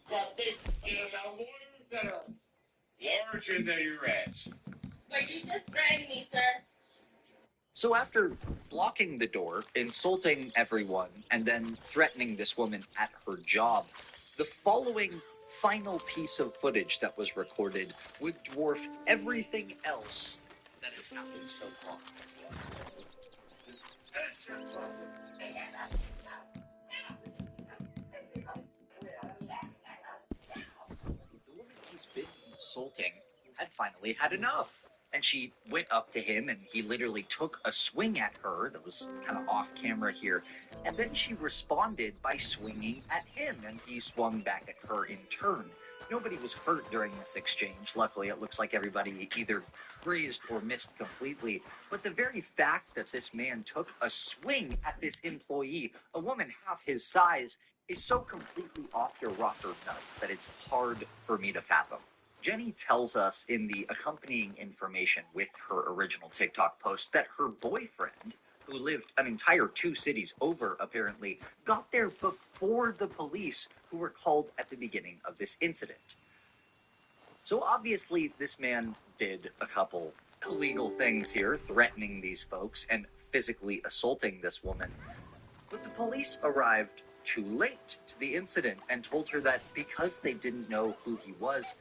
got big lawyers that are larger than your ass. But you just rang me, sir. So after blocking the door, insulting everyone, and then threatening this woman at her job, the following final piece of footage that was recorded would dwarf everything else that has happened so far. The woman he's been insulting had finally had enough. And she went up to him and he literally took a swing at her that was kind of off camera here. And then she responded by swinging at him and he swung back at her in turn. Nobody was hurt during this exchange. Luckily, it looks like everybody either grazed or missed completely. But the very fact that this man took a swing at this employee, a woman half his size, is so completely off your rocker nuts that it's hard for me to fathom. Jenny tells us in the accompanying information with her original TikTok post that her boyfriend, who lived an entire 2 cities over apparently, got there before the police who were called at the beginning of this incident. So obviously this man did a couple illegal things here, threatening these folks and physically assaulting this woman. But the police arrived too late to the incident and told her that because they didn't know who he was,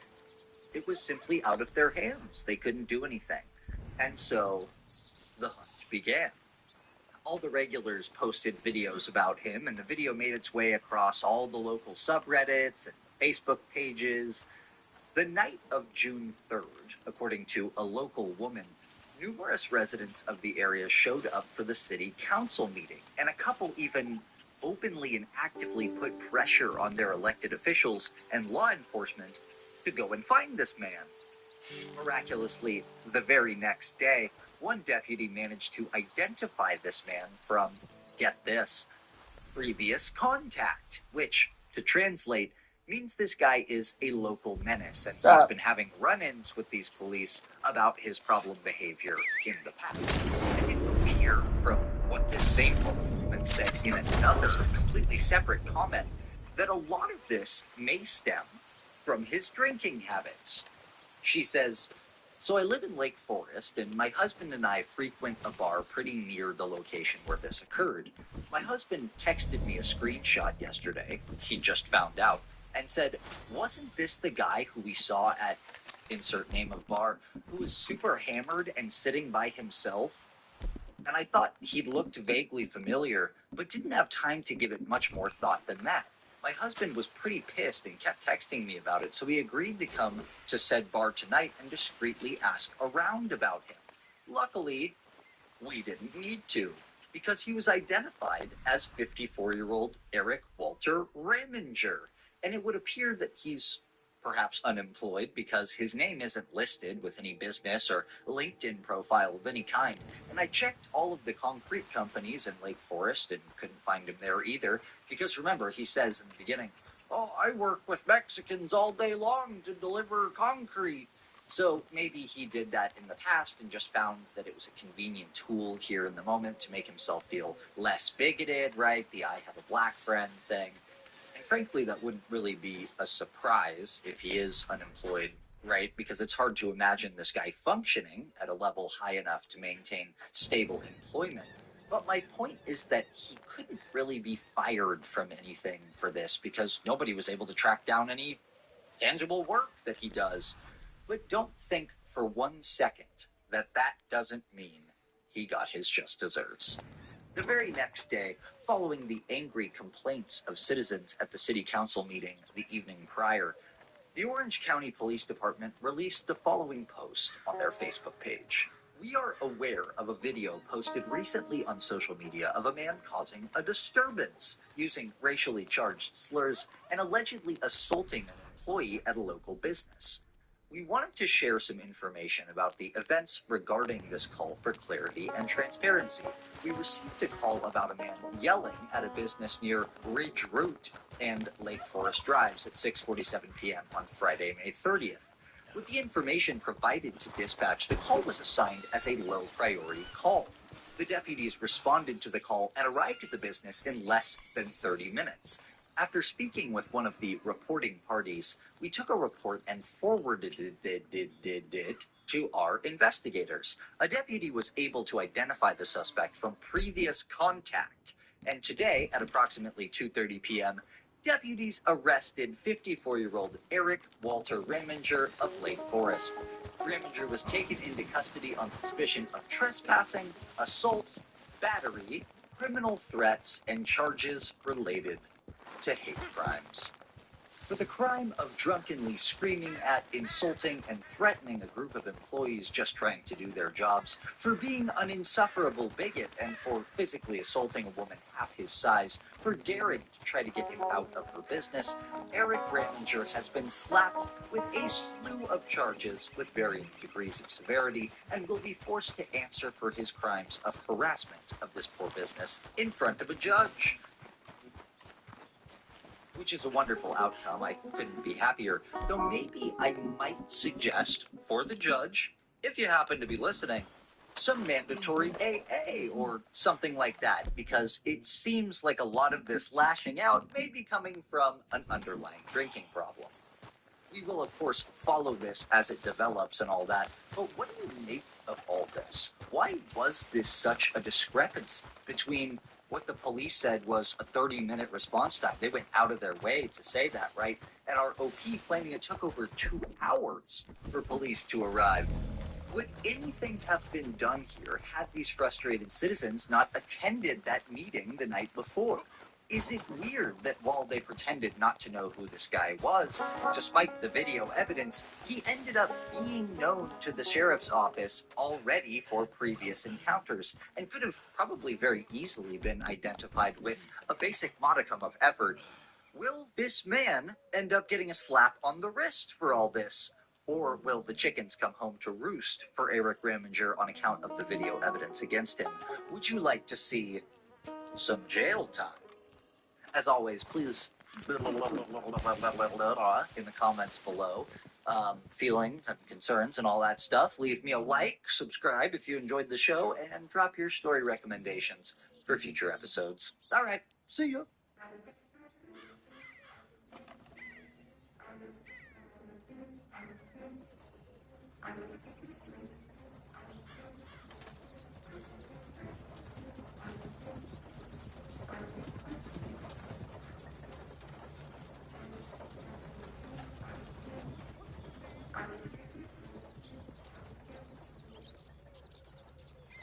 it was simply out of their hands. They couldn't do anything. And so the hunt began. All the regulars posted videos about him, and the video made its way across all the local subreddits and Facebook pages. The night of June 3rd, according to a local woman, numerous residents of the area showed up for the city council meeting, and a couple even openly and actively put pressure on their elected officials and law enforcement to go and find this man. Miraculously, the very next day, one deputy managed to identify this man from, get this, previous contact, which, to translate, means this guy is a local menace, and he's been having run-ins with these police about his problem behavior in the past. And it would appear from what this same woman said in another completely separate comment that a lot of this may stem from his drinking habits. She says, "So I live in Lake Forest, and my husband and I frequent a bar pretty near the location where this occurred. My husband texted me a screenshot yesterday, he just found out, and said, wasn't this the guy who we saw at insert name of bar, who was super hammered and sitting by himself? And I thought he'd looked vaguely familiar, but didn't have time to give it much more thought than that. My husband was pretty pissed and kept texting me about it, so we agreed to come to said bar tonight and discreetly ask around about him. Luckily, we didn't need to, because he was identified as 54-year-old Eric Walter Reminger, and it would appear that he's perhaps unemployed because his name isn't listed with any business or LinkedIn profile of any kind. And I checked all of the concrete companies in Lake Forest and couldn't find him there either, because remember, he says in the beginning, oh, I work with Mexicans all day long to deliver concrete. So maybe he did that in the past and just found that it was a convenient tool here in the moment to make himself feel less bigoted, right? The I have a black friend thing. And frankly, that wouldn't really be a surprise if he is unemployed, right? Because it's hard to imagine this guy functioning at a level high enough to maintain stable employment. But my point is that he couldn't really be fired from anything for this because nobody was able to track down any tangible work that he does. But don't think for 1 second that that doesn't mean he got his just desserts. The very next day, following the angry complaints of citizens at the city council meeting the evening prior, the Orange County Police Department released the following post on their Facebook page. We are aware of a video posted recently on social media of a man causing a disturbance, using racially charged slurs and allegedly assaulting an employee at a local business. We wanted to share some information about the events regarding this call for clarity and transparency. We received a call about a man yelling at a business near Ridge Route and Lake Forest Drives at 6:47 p.m. on Friday, May 30th. With the information provided to dispatch, the call was assigned as a low priority call. The deputies responded to the call and arrived at the business in less than 30 minutes. After speaking with one of the reporting parties, we took a report and forwarded it to our investigators. A deputy was able to identify the suspect from previous contact, and today, at approximately 2:30 p.m., deputies arrested 54-year-old Eric Walter Reminger of Lake Forest. Reminger was taken into custody on suspicion of trespassing, assault, battery, criminal threats, and charges related to hate crimes. For the crime of drunkenly screaming at, insulting, and threatening a group of employees just trying to do their jobs, for being an insufferable bigot, and for physically assaulting a woman half his size, for daring to try to get him out of her business, Eric Reminger has been slapped with a slew of charges with varying degrees of severity and will be forced to answer for his crimes of harassment of this poor business in front of a judge. Which is a wonderful outcome. I couldn't be happier. Though maybe I might suggest for the judge, if you happen to be listening, some mandatory AA or something like that, because it seems like a lot of this lashing out may be coming from an underlying drinking problem. We will, of course, follow this as it develops and all that, but what do you make of all this? Why was this such a discrepancy between what the police said was a 30-minute response time? They went out of their way to say that, right? And our OP claiming it took over 2 hours for police to arrive. Would anything have been done here had these frustrated citizens not attended that meeting the night before? Is it weird that while they pretended not to know who this guy was, despite the video evidence, he ended up being known to the sheriff's office already for previous encounters and could have probably very easily been identified with a basic modicum of effort? Will this man end up getting a slap on the wrist for all this? Or will the chickens come home to roost for Eric Reminger on account of the video evidence against him? Would you like to see some jail time? As always, please in the comments below feelings and concerns and all that stuff. Leave me a like, subscribe if you enjoyed the show, and drop your story recommendations for future episodes. All right, see ya.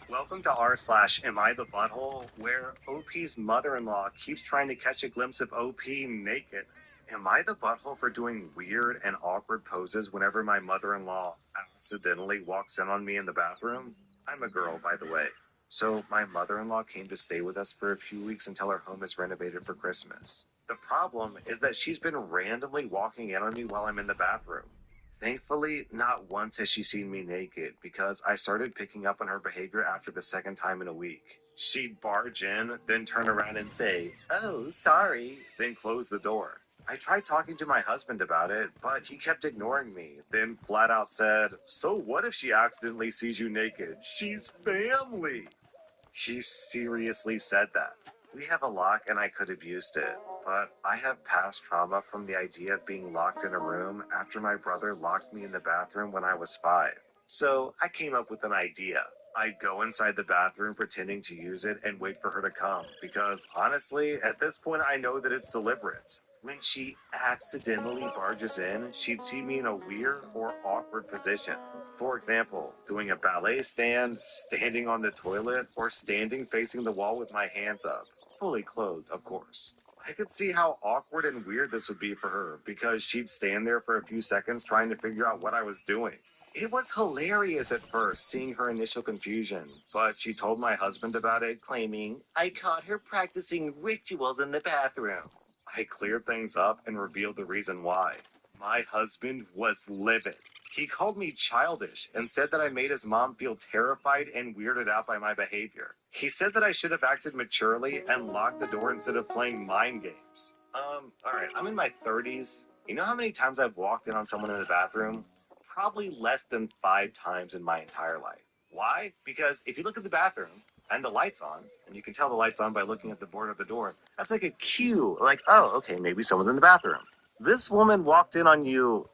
Welcome to r/Am I the Butthole, where OP's mother-in-law keeps trying to catch a glimpse of OP naked. Am I the butthole for doing weird and awkward poses whenever my mother-in-law accidentally walks in on me in the bathroom? I'm a girl, by the way. So my mother-in-law came to stay with us for a few weeks until our home is renovated for Christmas. The problem is that she's been randomly walking in on me while I'm in the bathroom. Thankfully, not once has she seen me naked, because I started picking up on her behavior after the second time in a week. She'd barge in, then turn around and say, "Oh, sorry," then close the door. I tried talking to my husband about it, but he kept ignoring me, then flat out said, "So what if she accidentally sees you naked? She's family." He seriously said that. We have a lock and I could have used it, but I have past trauma from the idea of being locked in a room after my brother locked me in the bathroom when I was 5. So I came up with an idea. I'd go inside the bathroom pretending to use it and wait for her to come, because honestly, at this point I know that it's deliberate. When she accidentally barges in, she'd see me in a weird or awkward position. For example, doing a ballet stand, standing on the toilet, or standing facing the wall with my hands up. Fully clothed, of course. I could see how awkward and weird this would be for her, because she'd stand there for a few seconds trying to figure out what I was doing. It was hilarious at first, seeing her initial confusion, but she told my husband about it, claiming, "I caught her practicing rituals in the bathroom." I cleared things up and revealed the reason why. My husband was livid. He called me childish and said that I made his mom feel terrified and weirded out by my behavior. He said that I should have acted maturely and locked the door instead of playing mind games. Alright, I'm in my 30s. You know how many times I've walked in on someone in the bathroom? Probably less than 5 times in my entire life. Why? Because if you look at the bathroom and the light's on, and you can tell the light's on by looking at the board of the door, that's like a cue, like, oh, okay, maybe someone's in the bathroom. This woman walked in on you,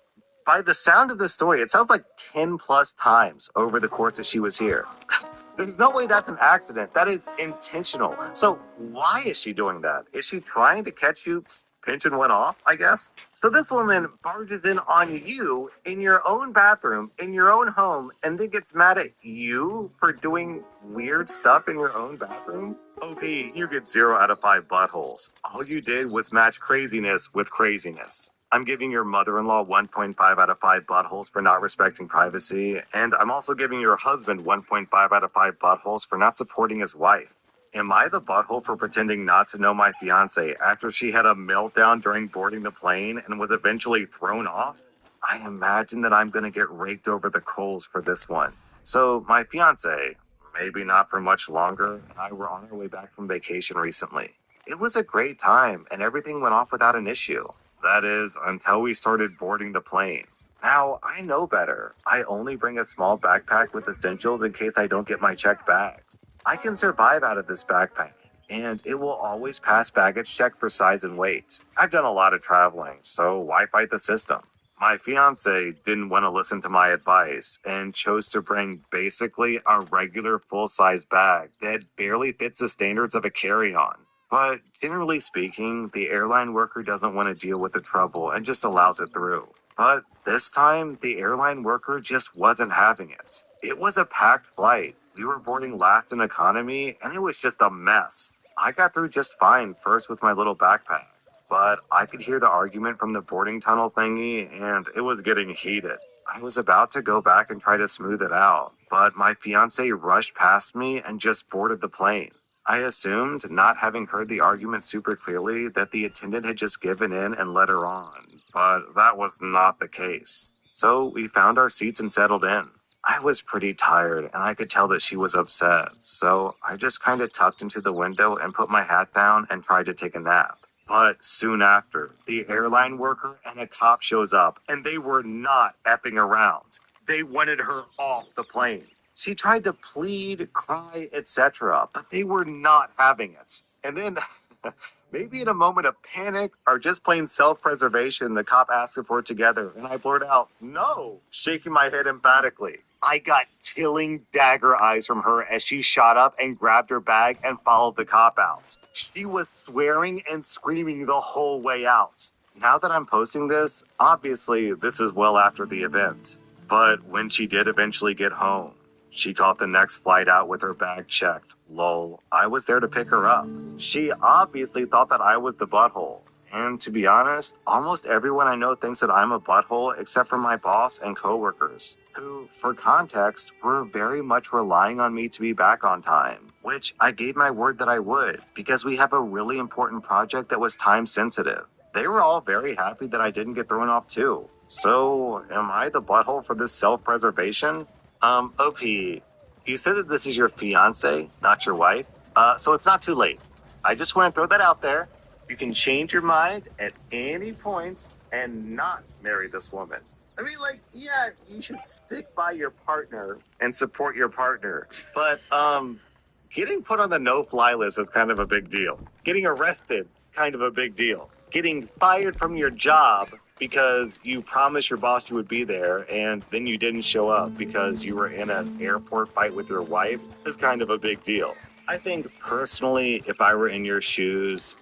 by the sound of the story, it sounds like 10 plus times over the course that she was here. There's no way that's an accident. That is intentional. So why is she doing that? Is she trying to catch you pinching one off, I guess? So this woman barges in on you in your own bathroom, in your own home, and then gets mad at you for doing weird stuff in your own bathroom? OP, you get 0 out of 5 buttholes. All you did was match craziness with craziness. I'm giving your mother-in-law 1.5 out of 5 buttholes for not respecting privacy, and I'm also giving your husband 1.5 out of 5 buttholes for not supporting his wife. Am I the butthole for pretending not to know my fiance after she had a meltdown during boarding the plane and was eventually thrown off? I imagine that I'm going to get raked over the coals for this one. So my fiance, maybe not for much longer, and I were on our way back from vacation recently. It was a great time, and everything went off without an issue. That is, until we started boarding the plane. Now, I know better. I only bring a small backpack with essentials in case I don't get my checked bags. I can survive out of this backpack, and it will always pass baggage check for size and weight. I've done a lot of traveling, so why fight the system? My fiance didn't want to listen to my advice and chose to bring basically a regular full-size bag that barely fits the standards of a carry-on. But generally speaking, the airline worker doesn't want to deal with the trouble and just allows it through. But this time, the airline worker just wasn't having it. It was a packed flight. We were boarding last in economy, and it was just a mess. I got through just fine first with my little backpack, but I could hear the argument from the boarding tunnel thingy, and it was getting heated. I was about to go back and try to smooth it out, but my fiance rushed past me and just boarded the plane. I assumed, not having heard the argument super clearly, that the attendant had just given in and let her on, but that was not the case. So we found our seats and settled in. I was pretty tired, and I could tell that she was upset, so I just kind of tucked into the window and put my hat down and tried to take a nap. But soon after, the airline worker and a cop shows up, and they were not effing around. They wanted her off the plane. She tried to plead, cry, etc., but they were not having it. And then, maybe in a moment of panic or just plain self-preservation, the cop asked if we're together, and I blurted out, "No," shaking my head emphatically. I got chilling dagger eyes from her as she shot up and grabbed her bag and followed the cop out. She was swearing and screaming the whole way out. Now that I'm posting this, obviously this is well after the event. But when she did eventually get home, she caught the next flight out with her bag checked. Lol, I was there to pick her up. She obviously thought that I was the butthole. And to be honest, almost everyone I know thinks that I'm a butthole except for my boss and coworkers, who, for context, were very much relying on me to be back on time, which I gave my word that I would, because we have a really important project that was time sensitive. They were all very happy that I didn't get thrown off too. So, am I the butthole for this self-preservation? OP, you said that this is your fiance, not your wife, so it's not too late. I just want to throw that out there. You can change your mind at any point and not marry this woman. I mean, like, yeah, you should stick by your partner and support your partner. But, getting put on the no-fly list is kind of a big deal. Getting arrested, kind of a big deal. Getting fired from your job because you promised your boss you would be there and then you didn't show up because you were in an airport fight with your wife is kind of a big deal. I think personally, if I were in your shoes,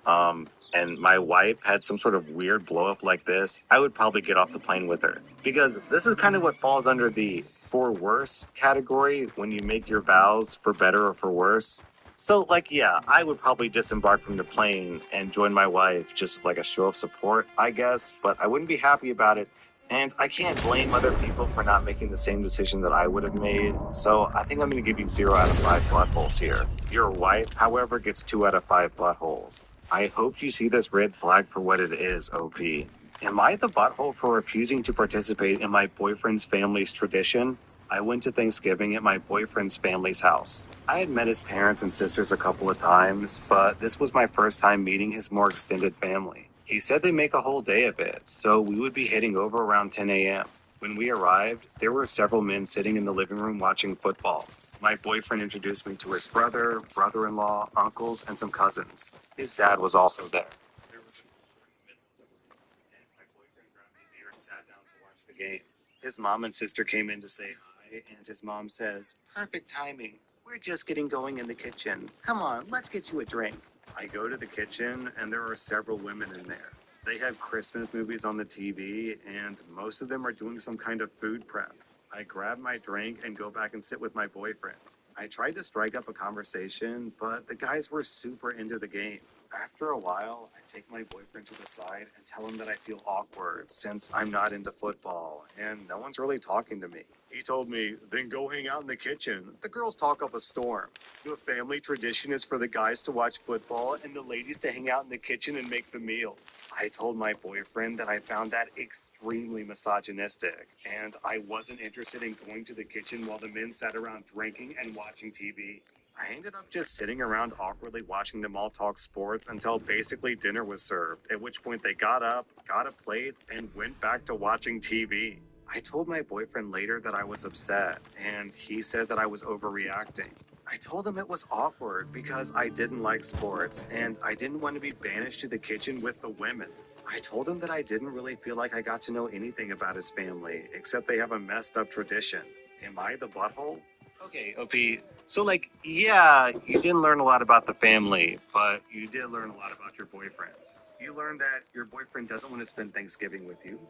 and my wife had some sort of weird blow up like this, I would probably get off the plane with her. Because this is kind of what falls under the for worse category when you make your vows for better or for worse. So, like, yeah, I would probably disembark from the plane and join my wife just as like a show of support, I guess, but I wouldn't be happy about it. And I can't blame other people for not making the same decision that I would have made. So I think I'm going to give you 0 out of 5 buttholes here. Your wife, however, gets 2 out of 5 buttholes. I hope you see this red flag for what it is, OP. Am I the butthole for refusing to participate in my boyfriend's family's tradition? I went to Thanksgiving at my boyfriend's family's house. I had met his parents and sisters a couple of times, but this was my first time meeting his more extended family. He said they make a whole day of it, so we would be heading over around 10 a.m. When we arrived, there were several men sitting in the living room watching football. My boyfriend introduced me to his brother, brother-in-law, uncles, and some cousins. His dad was also there. There was a and my boyfriend grabbed me a beer and sat down to watch the game. His mom and sister came in to say hi, and his mom says, "Perfect timing. We're just getting going in the kitchen. Come on, let's get you a drink." I go to the kitchen, and there are several women in there. They have Christmas movies on the TV, and most of them are doing some kind of food prep. I grab my drink and go back and sit with my boyfriend. I tried to strike up a conversation, but the guys were super into the game. After a while, I take my boyfriend to the side and tell him that I feel awkward since I'm not into football and no one's really talking to me. He told me, "Then go hang out in the kitchen. The girls talk up a storm. The family tradition is for the guys to watch football and the ladies to hang out in the kitchen and make the meal." I told my boyfriend that I found that extremely misogynistic, and I wasn't interested in going to the kitchen while the men sat around drinking and watching TV. I ended up just sitting around awkwardly watching them all talk sports until basically dinner was served, at which point they got up, got a plate, and went back to watching TV. I told my boyfriend later that I was upset, and he said that I was overreacting. I told him it was awkward because I didn't like sports, and I didn't want to be banished to the kitchen with the women. I told him that I didn't really feel like I got to know anything about his family, except they have a messed up tradition. Am I the butthole? Okay, OP. So, yeah, you didn't learn a lot about the family, but you did learn a lot about your boyfriend. You learned that your boyfriend doesn't want to spend Thanksgiving with you.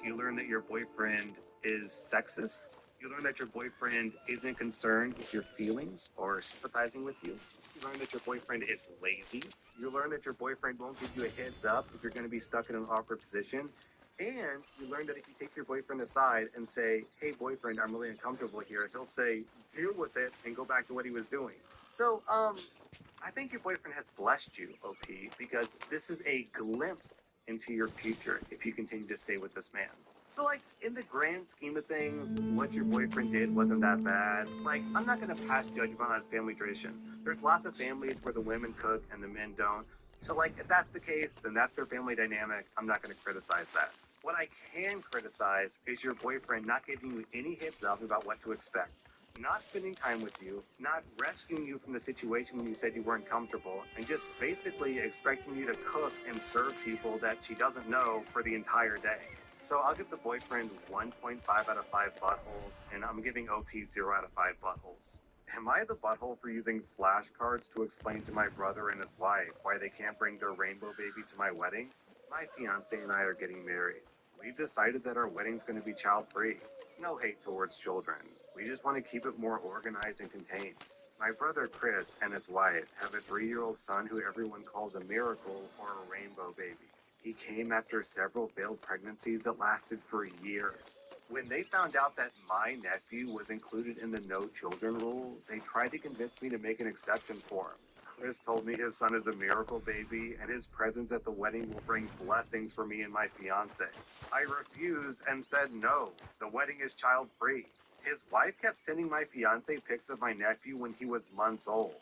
You learned that your boyfriend is sexist. You learn that your boyfriend isn't concerned with your feelings or sympathizing with you. You learn that your boyfriend is lazy. You learn that your boyfriend won't give you a heads up if you're going to be stuck in an awkward position. And you learn that if you take your boyfriend aside and say, "Hey, boyfriend, I'm really uncomfortable here," he'll say, "Deal with it," and go back to what he was doing. So, I think your boyfriend has blessed you, OP, because this is a glimpse into your future if you continue to stay with this man. So, in the grand scheme of things, what your boyfriend did wasn't that bad. I'm not going to pass judgment on his family tradition. There's lots of families where the women cook and the men don't. So, if that's the case, then that's their family dynamic. I'm not going to criticize that. What I can criticize is your boyfriend not giving you any heads up about what to expect. Not spending time with you, not rescuing you from the situation when you said you weren't comfortable, and just basically expecting you to cook and serve people that she doesn't know for the entire day. So I'll give the boyfriend 1.5 out of 5 buttholes, and I'm giving OP 0 out of 5 buttholes. Am I the butthole for using flashcards to explain to my brother and his wife why they can't bring their rainbow baby to my wedding? My fiance and I are getting married. We've decided that our wedding's going to be child-free. No hate towards children. We just want to keep it more organized and contained. My brother Chris and his wife have a 3-year-old son who everyone calls a miracle or a rainbow baby. He came after several failed pregnancies that lasted for years. When they found out that my nephew was included in the no children rule, they tried to convince me to make an exception for him. Chris told me his son is a miracle baby and his presence at the wedding will bring blessings for me and my fiance. I refused and said no, the wedding is child-free. His wife kept sending my fiance pics of my nephew when he was months old.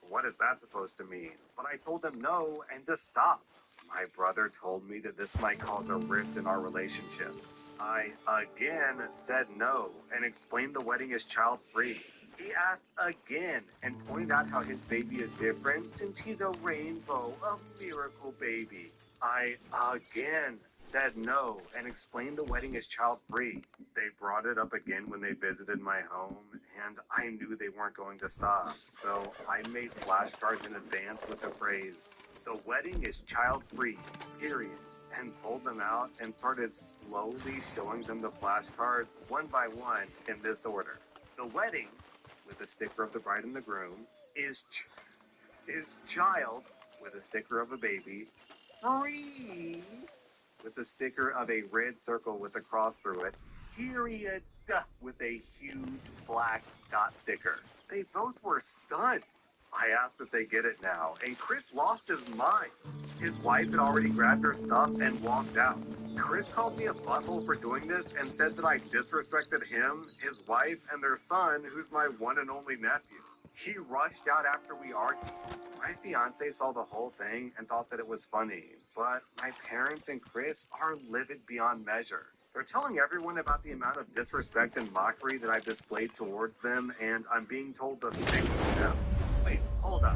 What is that supposed to mean? But I told them no and to stop. My brother told me that this might cause a rift in our relationship. I again said no and explained the wedding is child-free. He asked again and pointed out how his baby is different since he's a rainbow, a miracle baby. I again said no and explained the wedding is child-free. They brought it up again when they visited my home, and I knew they weren't going to stop. So I made flashcards in advance with the phrase, "The wedding is child-free, period," and pulled them out and started slowly showing them the flashcards one by one in this order. The wedding, with a sticker of the bride and the groom, is child, with a sticker of a baby, free, with a sticker of a red circle with a cross through it, period, with a huge black dot sticker. They both were stunned. I asked if they get it now, and Chris lost his mind. His wife had already grabbed her stuff and walked out. Chris called me a butthole for doing this and said that I disrespected him, his wife, and their son, who's my one and only nephew. He rushed out after we argued. My fiance saw the whole thing and thought that it was funny, but my parents and Chris are livid beyond measure. They're telling everyone about the amount of disrespect and mockery that I've displayed towards them, and I'm being told to fix them. Wait, hold up.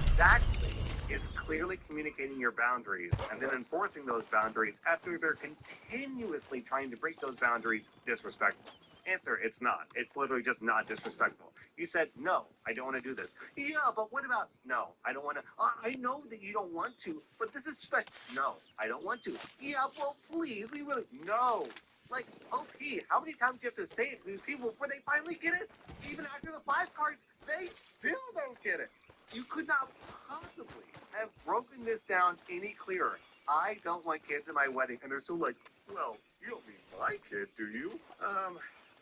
Exactly. It's clearly communicating your boundaries and then enforcing those boundaries after they're continuously trying to break those boundaries disrespectful. Answer, it's not. It's literally just not disrespectful. You said, no, I don't want to do this. Yeah, but what about, no, I don't want to. I know that you don't want to, but this is special. No, I don't want to. Yeah, well, please, we really, no. Like, OP, how many times do you have to say it to these people before they finally get it? Even after the 5 cards, they still don't get it. You could not possibly have broken this down any clearer. I don't want kids at my wedding, and they're still like, well, you don't mean my kid, do you?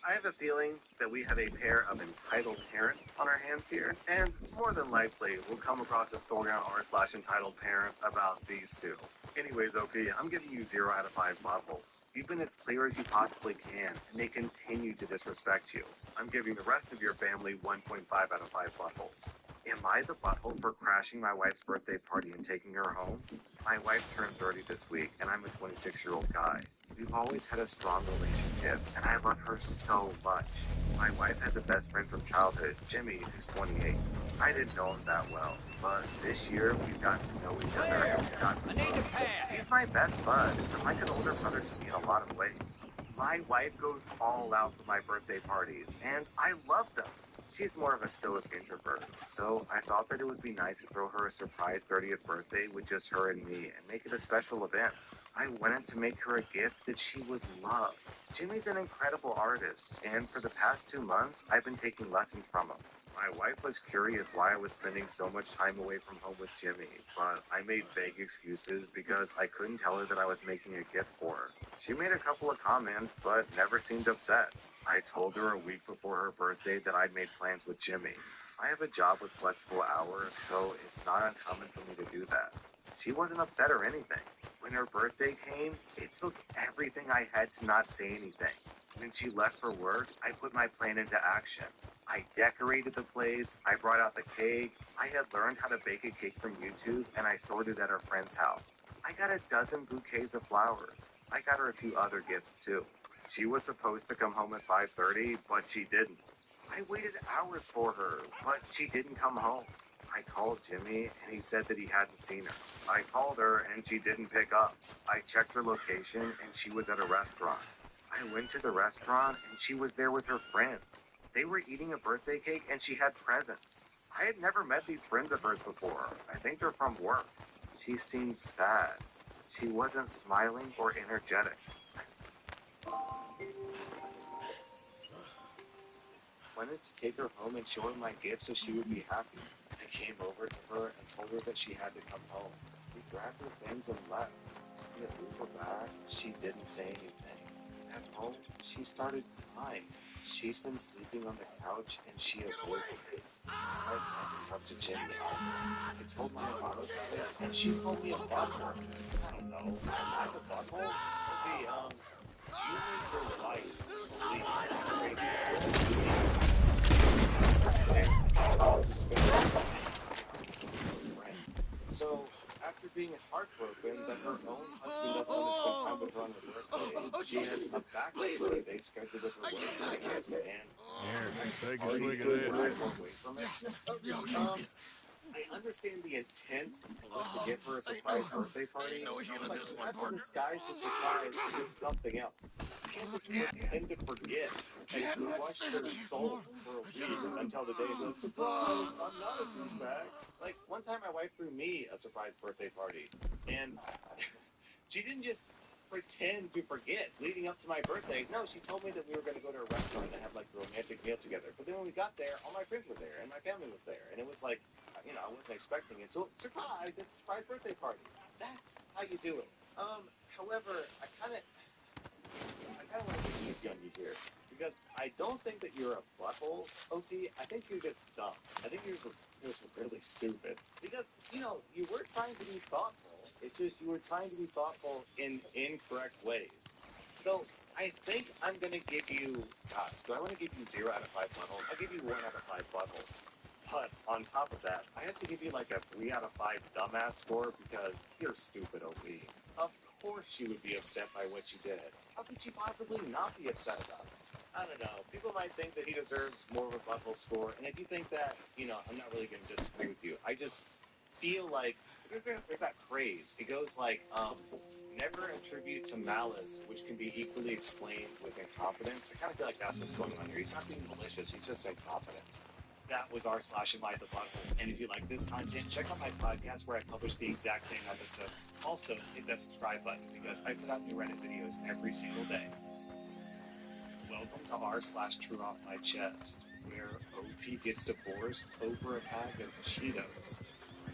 I have a feeling that we have a pair of entitled parents on our hands here, and more than likely, we'll come across a story on r/entitled parent about these two. Anyways, OP, I'm giving you 0 out of 5 buttholes. You've been as clear as you possibly can, and they continue to disrespect you. I'm giving the rest of your family 1.5 out of 5 buttholes. Am I the butthole for crashing my wife's birthday party and taking her home? My wife turned 30 this week, and I'm a 26-year-old guy. We've always had a strong relationship, and I love her so much. My wife has a best friend from childhood, Jimmy, who's 28. I didn't know him that well, but this year we've gotten to know each other and we've gotten close. He's my best bud, and like an older brother to me in a lot of ways. My wife goes all out for my birthday parties, and I love them. She's more of a stoic introvert, so I thought that it would be nice to throw her a surprise 30th birthday with just her and me and make it a special event. I wanted to make her a gift that she would love. Jimmy's an incredible artist, and for the past 2 months, I've been taking lessons from him. My wife was curious why I was spending so much time away from home with Jimmy, but I made vague excuses because I couldn't tell her that I was making a gift for her. She made a couple of comments, but never seemed upset. I told her a week before her birthday that I'd made plans with Jimmy. I have a job with flexible hours, so it's not uncommon for me to do that. She wasn't upset or anything. When her birthday came, it took everything I had to not say anything. When she left for work, I put my plan into action. I decorated the place, I brought out the cake, I had learned how to bake a cake from YouTube, and I stored it at her friend's house. I got a dozen bouquets of flowers. I got her a few other gifts too. She was supposed to come home at 5:30, but she didn't. I waited hours for her, but she didn't come home. I called Jimmy, and he said that he hadn't seen her. I called her, and she didn't pick up. I checked her location, and she was at a restaurant. I went to the restaurant, and she was there with her friends. They were eating a birthday cake, and she had presents. I had never met these friends of hers before. I think they're from work. She seemed sad. She wasn't smiling or energetic. Wanted to take her home and show her my gift so she would be happy. I came over to her and told her that she had to come home. We grabbed her things and left. When we were back, she didn't say anything. At home, she started crying. She's been sleeping on the couch and she avoids me. My wife hasn't come to Jimmy either. I told my mom about it and she called me a butthole. I don't know. Am I the butthole? Okay, you make your life believe So, after being heartbroken that her own husband doesn't want to spend time with her on her birthday, she has a backup birthday scheduled with her work and Here, take a swig of this. away from it. I understand the intent was to give her a surprise birthday party, but you have to disguise the surprise with something else. You can't just pretend to forget and crush their soul for a week until the day of the surprise. I'm not a douchebag. Like, one time my wife threw me a surprise birthday party, and she didn't just pretend to forget leading up to my birthday. No, she told me that we were going to go to a restaurant and have like a romantic meal together. But then when we got there, all my friends were there and my family was there, and it was like, you know, I wasn't expecting it. So surprise! It's a surprise birthday party. That's how you do it. However, I kind of want to be easy on you here because I don't think that you're a butthole, OP. I think you're just dumb. I think you're just really stupid because you know you were trying to be thoughtful. It's just you were trying to be thoughtful in incorrect ways. So I think I'm gonna give you, gosh, do I want to give you 0 out of 5 buttholes? I'll give you 1 out of 5 buttholes. But on top of that, I have to give you like a 3 out of 5 dumbass score because you're stupid, OP. Of course you would be upset by what you did. How could you possibly not be upset about it? I don't know. People might think that he deserves more of a butthole score, and if you think that, I'm not really gonna disagree with you. I just feel like there's that phrase. It goes like, never attribute to malice, which can be equally explained with incompetence. I kind of feel like that's what's going on here. He's not being malicious, he's just incompetent. That was r/Am I the Butthole. And if you like this content, check out my podcast where I publish the exact same episodes. Also, hit that subscribe button because I put out new Reddit videos every single day. Welcome to r/True Off My Chest, where OP gets divorced over a bag of Cheetos.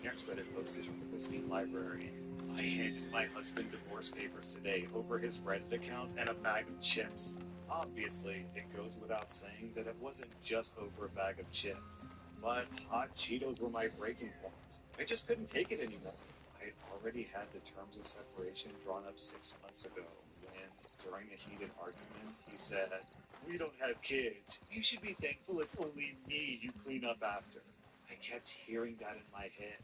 Next Reddit post is from the Christine Library. I handed my husband divorce papers today over his Reddit account and a bag of chips. Obviously, it goes without saying that it wasn't just over a bag of chips, but hot Cheetos were my breaking point. I just couldn't take it anymore. I already had the terms of separation drawn up 6 months ago when, during a heated argument, he said, "We don't have kids. You should be thankful it's only me you clean up after." I kept hearing that in my head.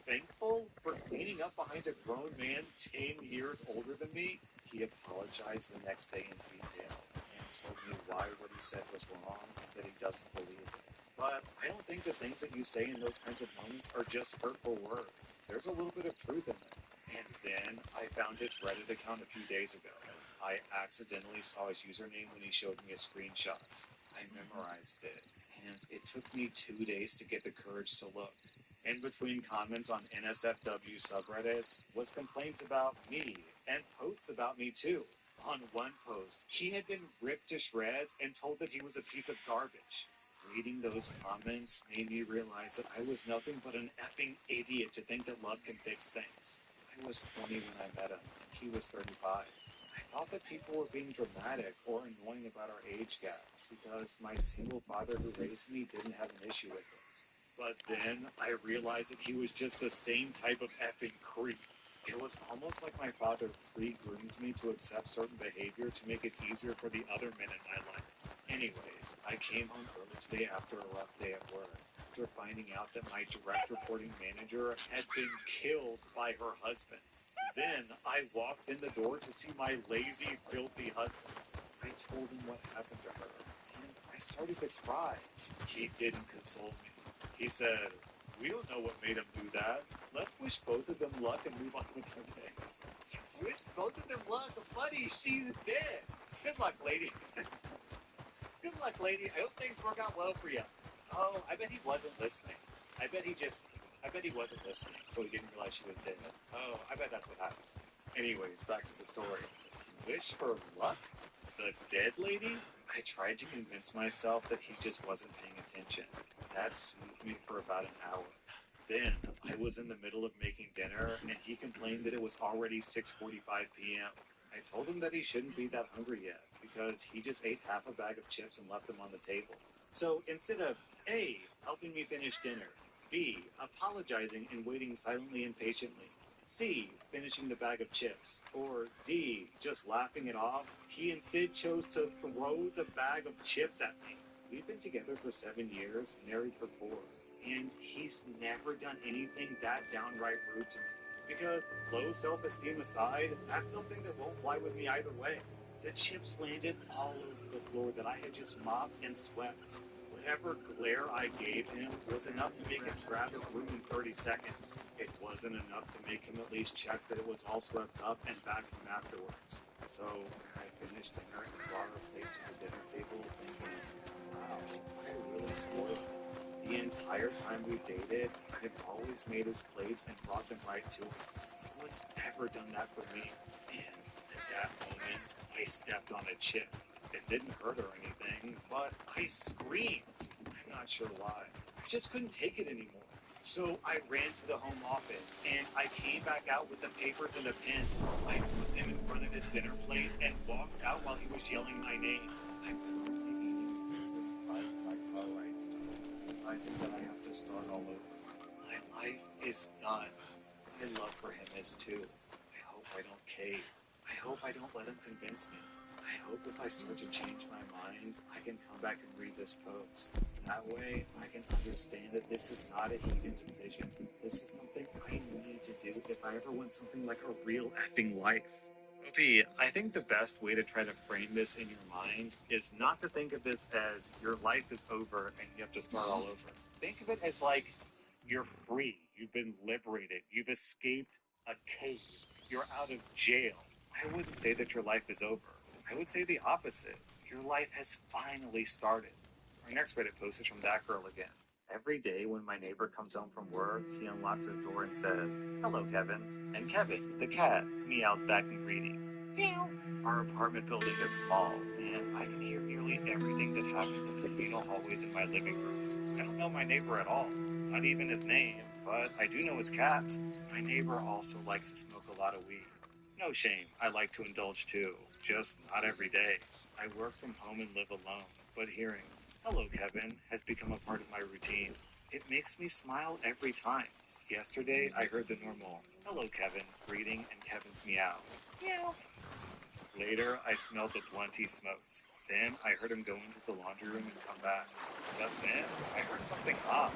Thankful for cleaning up behind a grown man 10 years older than me? He apologized the next day in detail and told me why what he said was wrong, that he doesn't believe it. But I don't think the things that you say in those kinds of moments are just hurtful words. There's a little bit of truth in them. And then I found his Reddit account a few days ago. I accidentally saw his username when he showed me a screenshot. I memorized it, and it took me 2 days to get the courage to look. In between comments on NSFW subreddits was complaints about me and posts about me too. On one post, he had been ripped to shreds and told that he was a piece of garbage. Reading those comments made me realize that I was nothing but an effing idiot to think that love can fix things. I was 20 when I met him, and he was 35. I thought that people were being dramatic or annoying about our age gap because my single father who raised me didn't have an issue with it. But then I realized that he was just the same type of effing creep. It was almost like my father pre-groomed me to accept certain behavior to make it easier for the other men in my life. Anyways, I came home early today after a rough day at work, after finding out that my direct reporting manager had been killed by her husband. Then I walked in the door to see my lazy, filthy husband. I told him what happened to her, and I started to cry. He didn't console me. He said, "We don't know what made him do that. Let's wish both of them luck and move on with their day." Wish both of them luck? Buddy, she's dead. Good luck, lady. Good luck, lady. I hope things work out well for you. Oh, I bet he wasn't listening. I bet he wasn't listening, so he didn't realize she was dead. Oh, I bet that's what happened. Anyways, back to the story. Wish her luck? The dead lady? I tried to convince myself that he just wasn't paying attention. That soothed me for about an hour. Then, I was in the middle of making dinner, and he complained that it was already 6:45 p.m. I told him that he shouldn't be that hungry yet, because he just ate half a bag of chips and left them on the table. So, instead of A, helping me finish dinner, B, apologizing and waiting silently and patiently, C, finishing the bag of chips, or D, just laughing it off, he instead chose to throw the bag of chips at me. We've been together for 7 years, married for 4, and he's never done anything that downright rude to me. Because, low self-esteem aside, that's something that won't fly with me either way. The chips landed all over the floor that I had just mopped and swept. Whatever glare I gave him was enough to make him grab his room in 30 seconds. It wasn't enough to make him at least check that it was all swept up and vacuumed afterwards. So, when I finished dinner and brought our plate to the dinner table, thinking, wow, I really spoiled him. The entire time we dated, I've always made his plates and brought them right to him. No one's ever done that for me. And at that moment, I stepped on a chip. It didn't hurt or anything, but I screamed. I'm not sure why. I just couldn't take it anymore. So I ran to the home office, and I came back out with the papers and a pen. I put them in front of his dinner plate and walked out while he was yelling my name. I remember thinking he was in my car right now, realizing that I have to start all over. My life is done. my love for him is too. I hope I don't cave. I hope I don't let him convince me. I hope if I start to change my mind, I can come back and read this post. That way, I can understand that this is not a heated decision. This is something I need to do if I ever want something like a real effing life. OP, I think the best way to try to frame this in your mind is not to think of this as your life is over and you have to start all over. Think of it as like you're free, you've been liberated, you've escaped a cave, you're out of jail. I wouldn't say that your life is over. I would say the opposite. Your life has finally started. Our next Reddit post is from that girl again. Every day when my neighbor comes home from work, he unlocks his door and says, "Hello, Kevin." And Kevin, the cat, meows back in greeting. Meow. Our apartment building is small, and I can hear nearly everything that happens in the communal hallways in my living room. I don't know my neighbor at all, not even his name, but I do know his cat. My neighbor also likes to smoke a lot of weed. No shame, I like to indulge too, just not every day. I work from home and live alone, but hearing, "Hello, Kevin," has become a part of my routine. It makes me smile every time. Yesterday, I heard the normal, "Hello, Kevin," greeting and Kevin's meow. Meow. Later, I smelled the blunt he smoked. Then, I heard him go into the laundry room and come back. But then, I heard something odd.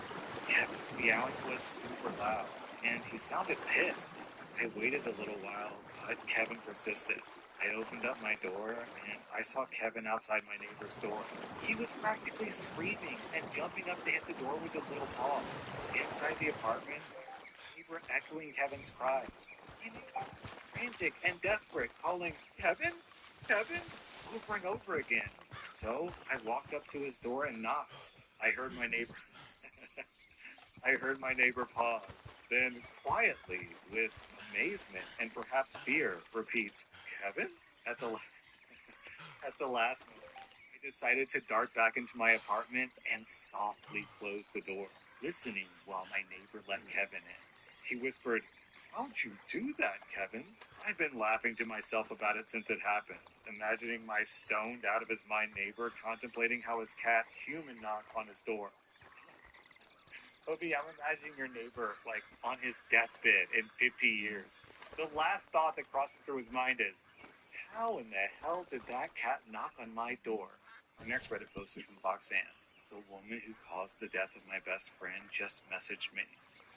Kevin's meowing was super loud, and he sounded pissed. I waited a little while, but Kevin persisted. I opened up my door, and I saw Kevin outside my neighbor's door. He was practically screaming and jumping up to hit the door with his little paws. Inside the apartment, we were echoing Kevin's cries. Frantic and desperate, calling, "Kevin? Kevin?" over and over again. So I walked up to his door and knocked. I heard my neighbor pause, then quietly, with amazement and perhaps fear, repeat, "Kevin?" At the last moment, I decided to dart back into my apartment and softly close the door, listening while my neighbor let Kevin in. He whispered, "Don't you do that, Kevin." I've been laughing to myself about it since it happened, imagining my stoned out of his mind neighbor contemplating how his cat human knocked on his door. Obi, I'm imagining your neighbor like on his deathbed in 50 years. The last thought that crosses through his mind is, "How in the hell did that cat knock on my door?" Our next Reddit post is from Boxan. The woman who caused the death of my best friend just messaged me.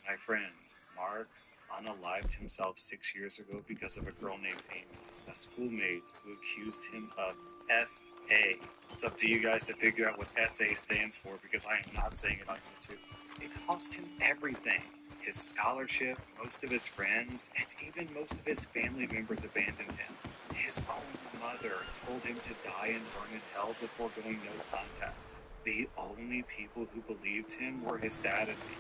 My friend, Mark, unalived himself 6 years ago because of a girl named Amy, a schoolmate who accused him of SA. It's up to you guys to figure out what SA stands for because I am not saying it on YouTube. It cost him everything. His scholarship, most of his friends, and even most of his family members abandoned him. His own mother told him to die and burn in hell before going no contact. The only people who believed him were his dad and me.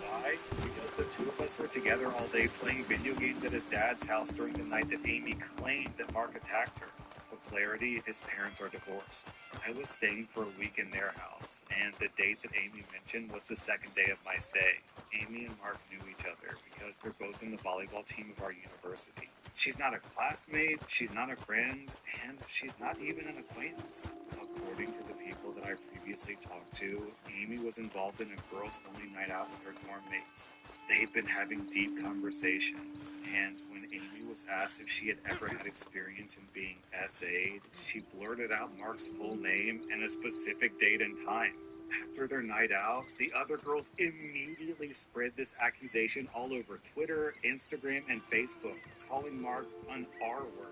Why? Because the two of us were together all day playing video games at his dad's house during the night that Amy claimed that Mark attacked her. For clarity, his parents are divorced. I was staying for a week in their house, and the date that Amy mentioned was the second day of my stay. Amy and Mark knew each other because they're both in the volleyball team of our university. She's not a classmate, she's not a friend, and she's not even an acquaintance. According to the people that I previously talked to, Amy was involved in a girls-only night out with her dorm mates. They'd been having deep conversations, and when Amy was asked if she had ever had experience in being SA'd, she blurted out Mark's full name and a specific date and time. After their night out, the other girls immediately spread this accusation all over Twitter, Instagram, and Facebook, calling Mark an R-word.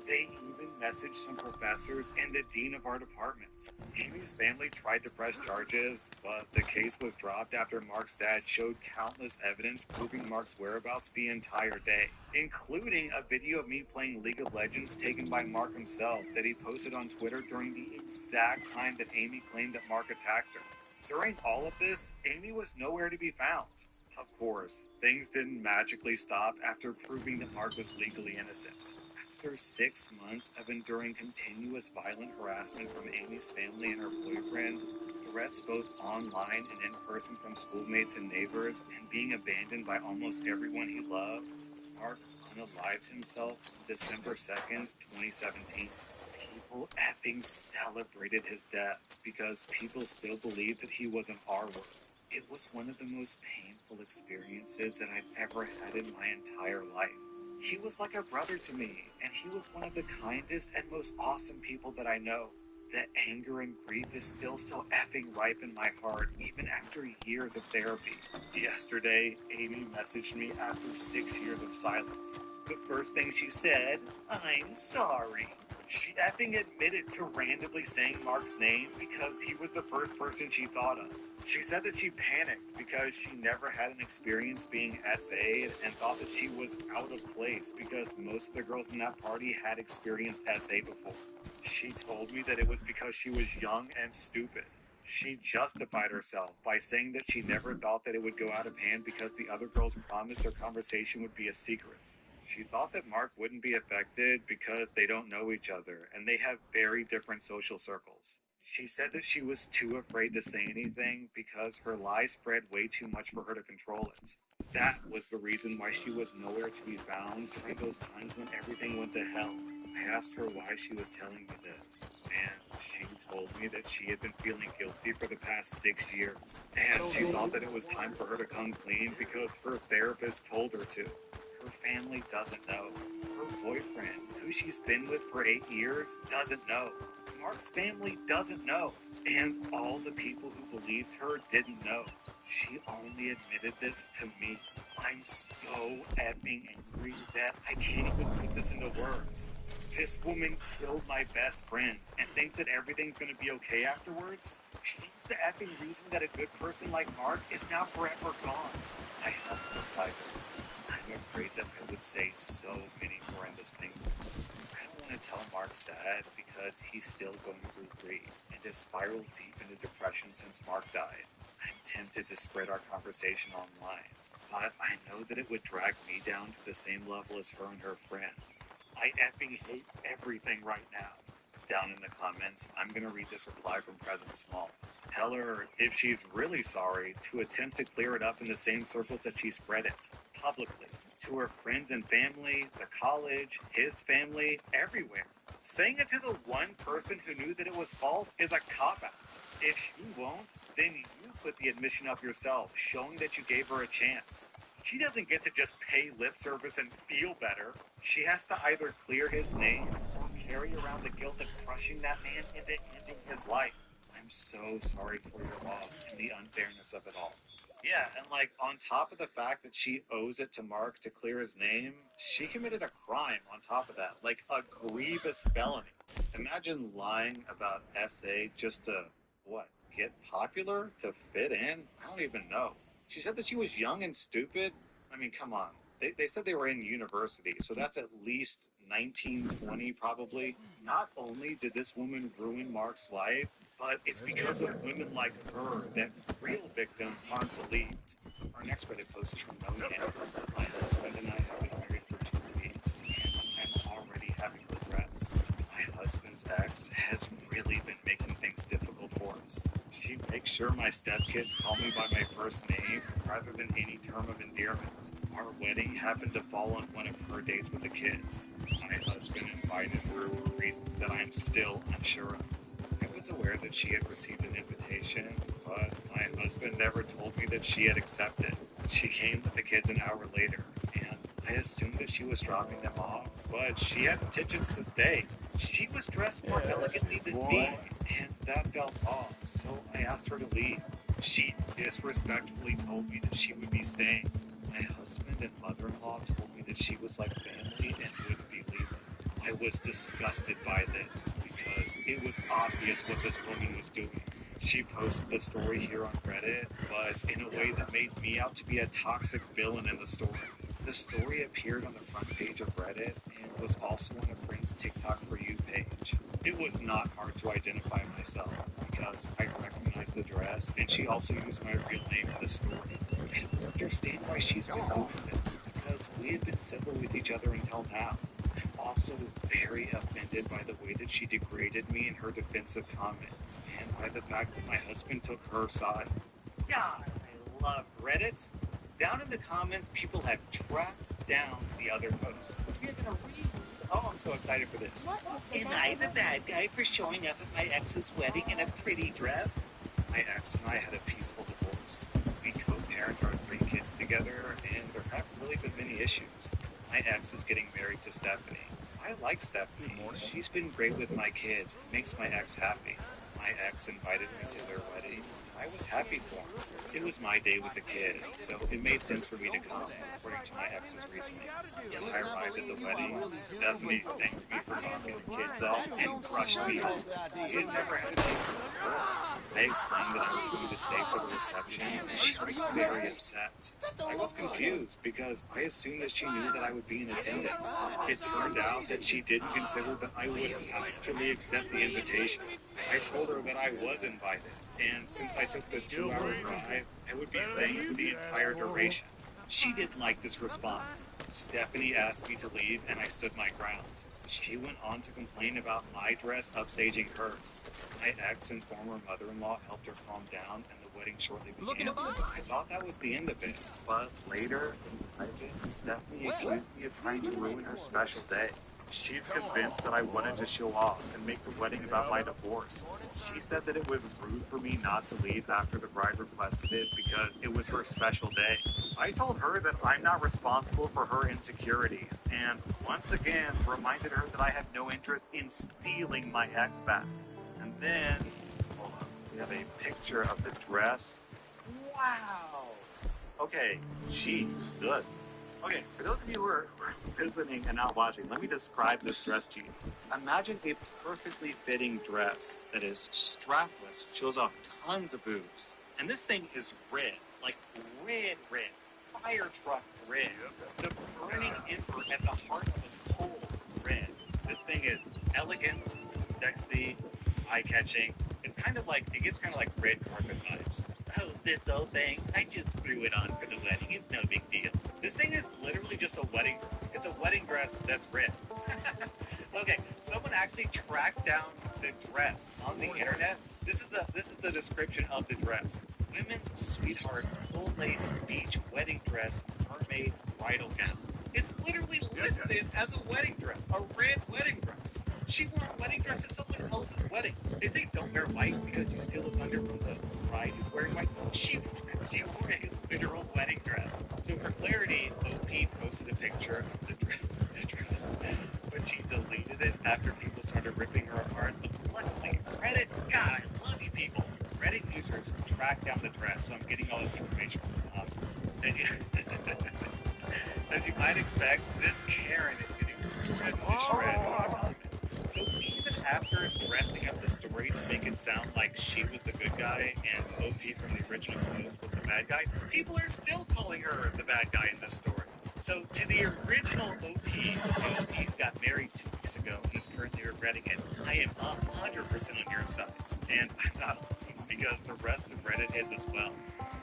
They even messaged some professors and the dean of our departments. Amy's family tried to press charges, but the case was dropped after Mark's dad showed countless evidence proving Mark's whereabouts the entire day, including a video of me playing League of Legends taken by Mark himself that he posted on Twitter during the exact time that Amy claimed that Mark attacked her. During all of this, Amy was nowhere to be found. Of course, things didn't magically stop after proving that Mark was legally innocent. After 6 months of enduring continuous violent harassment from Amy's family and her boyfriend, threats both online and in person from schoolmates and neighbors, and being abandoned by almost everyone he loved, Mark unalived himself on December 2nd, 2017. People effing celebrated his death because people still believed that he was an R-word. It was one of the most painful beautiful experiences that I've ever had in my entire life. He was like a brother to me, and he was one of the kindest and most awesome people that I know. The anger and grief is still so effing ripe in my heart, even after years of therapy. Yesterday, Amy messaged me after 6 years of silence. The first thing she said, "I'm sorry." She effing admitted to randomly saying Mark's name because he was the first person she thought of. She said that she panicked because she never had an experience being SA'd and thought that she was out of place because most of the girls in that party had experienced SA before. She told me that it was because she was young and stupid. She justified herself by saying that she never thought that it would go out of hand because the other girls promised their conversation would be a secret. She thought that Mark wouldn't be affected because they don't know each other and they have very different social circles. She said that she was too afraid to say anything because her lies spread way too much for her to control it. That was the reason why she was nowhere to be found during those times when everything went to hell. I asked her why she was telling me this, and she told me that she had been feeling guilty for the past 6 years, and she thought that it was time for her to come clean because her therapist told her to. Her family doesn't know. Her boyfriend, who she's been with for 8 years, doesn't know. Mark's family doesn't know. And all the people who believed her didn't know. She only admitted this to me. I'm so effing angry that I can't even put this into words. This woman killed my best friend and thinks that everything's gonna be okay afterwards. She's the effing reason that a good person like Mark is now forever gone. I have to fight her. I'm afraid that I would say so many horrendous things. I don't want to tell Mark's dad because he's still going through grief and has spiraled deep into depression since Mark died. I'm tempted to spread our conversation online, but I know that it would drag me down to the same level as her and her friends. I effing hate everything right now. Down in the comments, I'm going to read this reply from President Small. Tell her, if she's really sorry, to attempt to clear it up in the same circles that she spread it, publicly, to her friends and family, the college, his family, everywhere. Saying it to the one person who knew that it was false is a cop-out. If she won't, then you put the admission up yourself, showing that you gave her a chance. She doesn't get to just pay lip service and feel better. She has to either clear his name or carry around the guilt of crushing that man into ending his life. I'm so sorry for your loss and the unfairness of it all. Yeah, and like on top of the fact that she owes it to Mark to clear his name, she committed a crime on top of that, like a grievous felony. Imagine lying about SA just to, what, get popular? To fit in? I don't even know. She said that she was young and stupid. I mean, come on. They said they were in university, so that's at least 19, 20 probably. Not only did this woman ruin Mark's life, but it's because of women like her that real victims aren't believed. Our next Reddit post is from Melanie. My husband and I have been married for 2 weeks, and I'm already having regrets. My husband's ex has really been making things difficult for us. She makes sure my stepkids call me by my first name rather than any term of endearment. Our wedding happened to fall on one of her days with the kids. My husband invited her for reasons that I'm still unsure of. I was aware that she had received an invitation, but my husband never told me that she had accepted. She came with the kids an hour later, and I assumed that she was dropping them off, but she had intentions to stay. She was dressed more elegantly than me, and that felt off, so I asked her to leave. She disrespectfully told me that she would be staying. My husband and mother-in-law told me that she was like family and wouldn't be leaving. I was disgusted by this because it was obvious what this woman was doing. She posted the story here on Reddit, but in a way that made me out to be a toxic villain in the story. The story appeared on the front page of Reddit and was also on a friend's TikTok For You page. It was not hard to identify myself because I recognized the dress and she also used my real name in the story. I don't understand why she's been doing this because we had been civil with each other until now. I'm also very offended by the way that she degraded me in her defensive comments and by the fact that my husband took her side. God, I love Reddit. Down in the comments, people have tracked down the other post, which we are going to read. Oh, I'm so excited for this. Am I the bad guy for showing up at my ex's wedding in a pretty dress? My ex and I had a peaceful divorce. We co-parent our 3 kids together, and there haven't really been many issues. My ex is getting married to Stephanie. I like Stephanie. She's been great with my kids. It makes my ex happy. My ex invited me to their wedding. I was happy for him. It was my day with the kids, so it made sense for me to come, according to my ex's reasoning. When I arrived at the wedding, Stephanie thanked me for dropping the kids off and crushed me off. We had never had a date before. I explained that I was going to stay for the reception, and she was very upset. I was confused because I assumed that she knew that I would be in attendance. It turned out that she didn't consider that I would actually accept the invitation. I told her that I was invited, and since I took the 2-hour drive, I would be staying for the entire duration. She didn't like this response. Stephanie asked me to leave, and I stood my ground. She went on to complain about my dress upstaging hers. My ex and former mother-in-law helped her calm down, and the wedding shortly began. I thought that was the end of it, but later, in private, Stephanie accused me of trying to ruin her special day. She's convinced that I wanted to show off and make the wedding about my divorce. She said that it was rude for me not to leave after the bride requested it because it was her special day. I told her that I'm not responsible for her insecurities, and once again reminded her that I have no interest in stealing my ex back. And then, hold on, we have a picture of the dress. Wow! Okay, Jesus. Okay, for those of you who are listening and not watching, let me describe this dress to you. Imagine a perfectly fitting dress that is strapless, shows off tons of boobs. And this thing is red, like red, fire truck red. The burning ember at the heart of a cold red. This thing is elegant, sexy, eye-catching. It gives kind of like red carpet vibes. Oh, this old thing, I just threw it on for the wedding. It's no big deal. This thing is literally just a wedding dress. It's a wedding dress that's red. Okay, someone actually tracked down the dress on the internet. This is the description of the dress. Women's sweetheart full lace beach wedding dress, mermaid bridal gown. It's literally listed as a wedding dress, a red wedding dress. She wore a wedding dress at someone else's wedding. They say don't wear white because you steal the thunder from the bride who's wearing white. She wore a literal wedding dress. So for clarity, OP posted a picture of the dress, but she deleted it after people started ripping her apart. But luckily, Reddit, God, I love you people. Reddit users tracked down the dress, so I'm getting all this information from as you might expect, this Karen is getting red to shred. So even after dressing up the story to make it sound like she was the good guy and OP from the original post was the bad guy, people are still calling her the bad guy in this story. So to the original OP, the OP got married 2 weeks ago and is currently regretting it. I am 100% on your side. And I'm not alone because the rest of Reddit is as well.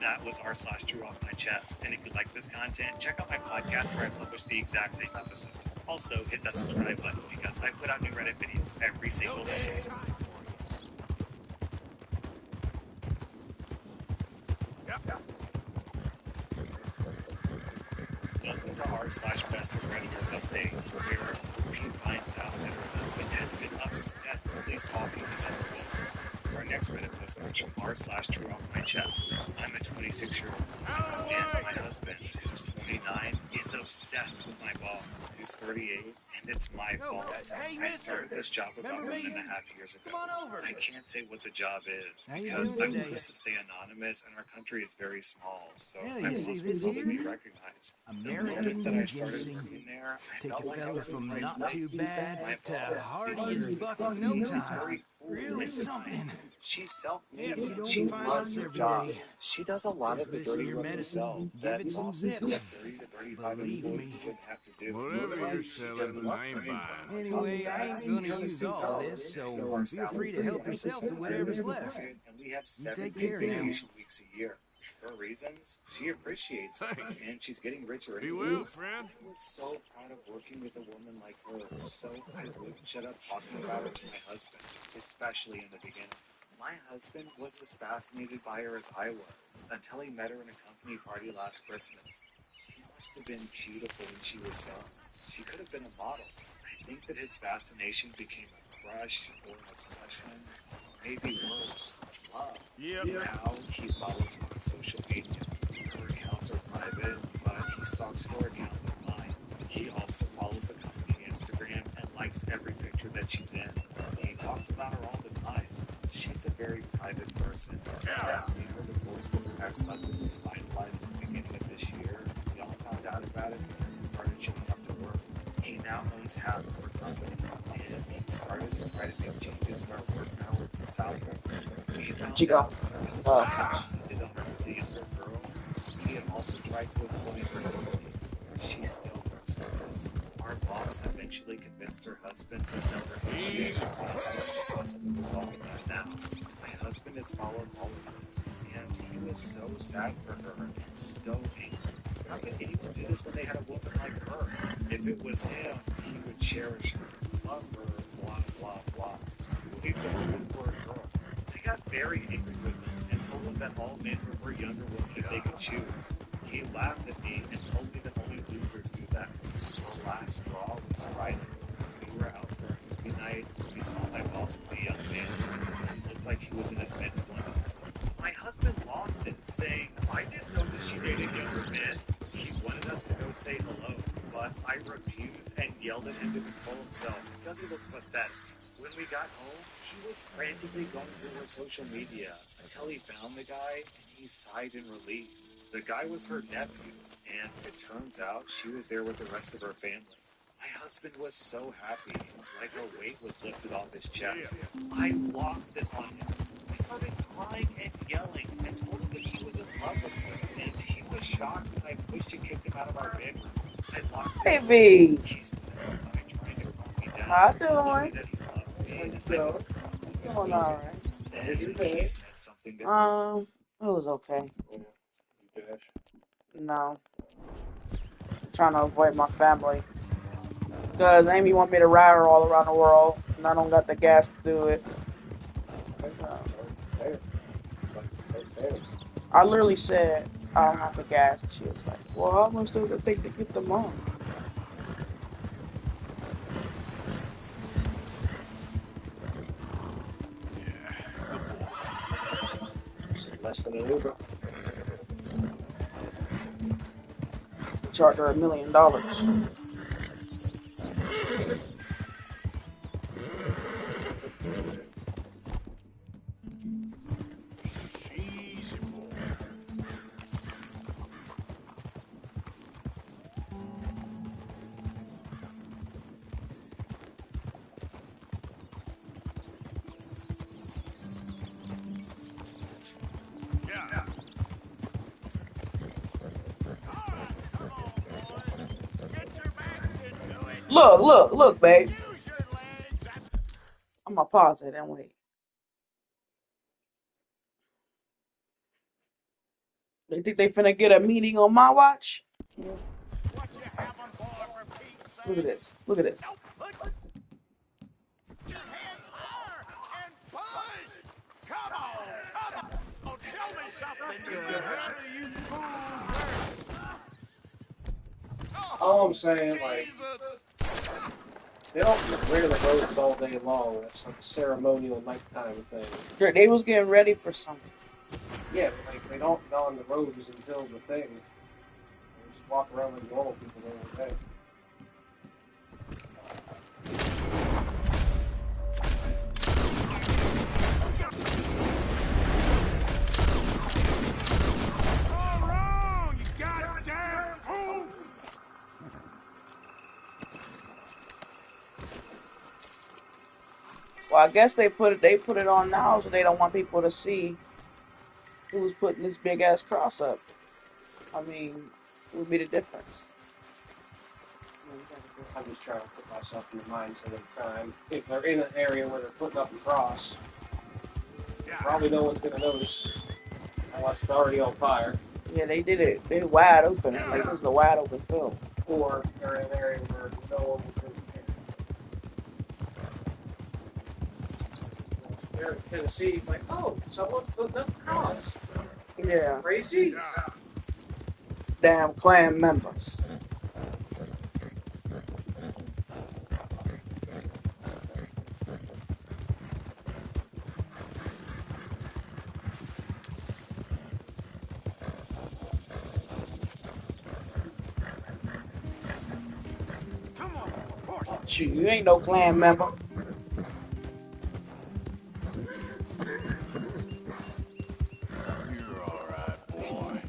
That was r/Drew Off My Chest. And if you like this content, check out my podcast where I publish the exact same episodes. Also, hit that subscribe button because I put out new Reddit videos every single day. Welcome to r/Best of Redditor updates, where Pete finds out that her husband has been obsessively stalking another woman. Our next Reddit post comes from r/Drew Off My Chest. I'm a 26-year-old, and my husband, who's 29, is obsessed with my boss, who's 38, and it's my fault. I started this job about 1.5 years ago. I can't say what the job is because I want us to stay anonymous, and our country is very small, so I want us to be recognized. The moment that I started working there, I felt like I was from not too bad to hardy as buck in no time. Really something. She's self-made. She loves her job. She does a lot of the dirty work herself. Give it some zip. 30 to 35 employees wouldn't have to do. Whatever you're selling, I ain't buying. Anyway, I ain't gonna use all this, so feel free to help yourself to whatever's left. And we have 7 take care now. vacation weeks a year. For reasons, she appreciates us, and she's getting richer. Be well, friend. I was so proud of working with a woman like her, so I wouldn't shut up talking about her to my husband, especially in the beginning. My husband was as fascinated by her as I was, until he met her in a company party last Christmas. She must have been beautiful when she was young. She could have been a model. I think that his fascination became a crush or an obsession, maybe worse, love. Yep. Now he follows her on social media. Her account accounts are private, but he stalks her account online. He also follows the company Instagram and likes every picture that she's in. He talks about her all the time. She's a very private person. These were divorced when his ex-husband was finalized at the beginning of this year. We all found out about it because he started showing up to work. He now owns half of her company, and he started to try to make changes in our work hours and salaries. We found out he did on the younger girl. He had also tried to employ her locally. She still works for us. Our boss eventually convinced her husband to sell her shares. I'm in the process of resolving that now. My husband has followed all of this, and he was so sad for her and so angry. How could anyone do this when they had a woman like her? If it was him, he would cherish her, love her, blah, blah, blah. Who needs a woman for a girl? I got very angry with him and told him that all men prefer younger women if they could choose. He laughed at me and told me that only losers do that. The last straw was Friday. We were out for a movie night. We saw my boss with a young man. He looked like he was in his mid-20s. My husband lost it, saying, I didn't know that she dated younger men. He wanted us to go say hello, but I refused and yelled at him to control himself because he looked pathetic. When we got home, he was frantically going through her social media until he found the guy and he sighed in relief. The guy was her nephew, and it turns out she was there with the rest of her family. My husband was so happy, like a weight was lifted off his chest. I lost it on him. I started crying and yelling and told him that he was in love with her, and he was shocked when I pushed and kicked him out of our bedroom. I locked him. Baby, He's trying to calm me down. how Telling me doing? that he loved me, and I Doing was all right. then he said something that It was okay. No, trying to avoid my family. Cause Amy want me to ride her all around the world, and I don't got the gas to do it. So, I literally said I don't have the gas, and she was like, "Well, how much does it take to get them on?" Less than an Uber. Charge her $1 million. Easy, boy. Yeah. Look, babe. I'm gonna pause it and wait. They think they finna get a meeting on my watch? Look at this. Look at this. All I'm saying, like, they don't wear the robes all day long. That's like a ceremonial nighttime thing. They was getting ready for something. Yeah, but like they don't don the robes until the thing. They just walk around like normal people the whole day. All wrong, you goddamn fool! Well, I guess they put it on now, so they don't want people to see who's putting this big ass cross up. I mean, what would be the difference? I'm just trying to put myself in the mindset of the time. If they're in an area where they're putting up a cross, probably no one's gonna notice unless it's already on fire. Yeah, they did it. They're wide open. Like this is a wide open field. Or they're in an area where no one would care. They're in Tennessee, like, oh, someone's putting up a cross. Yeah. Praise Jesus. Damn Klan members. Shoot, you ain't no clan member. You're all right, boy.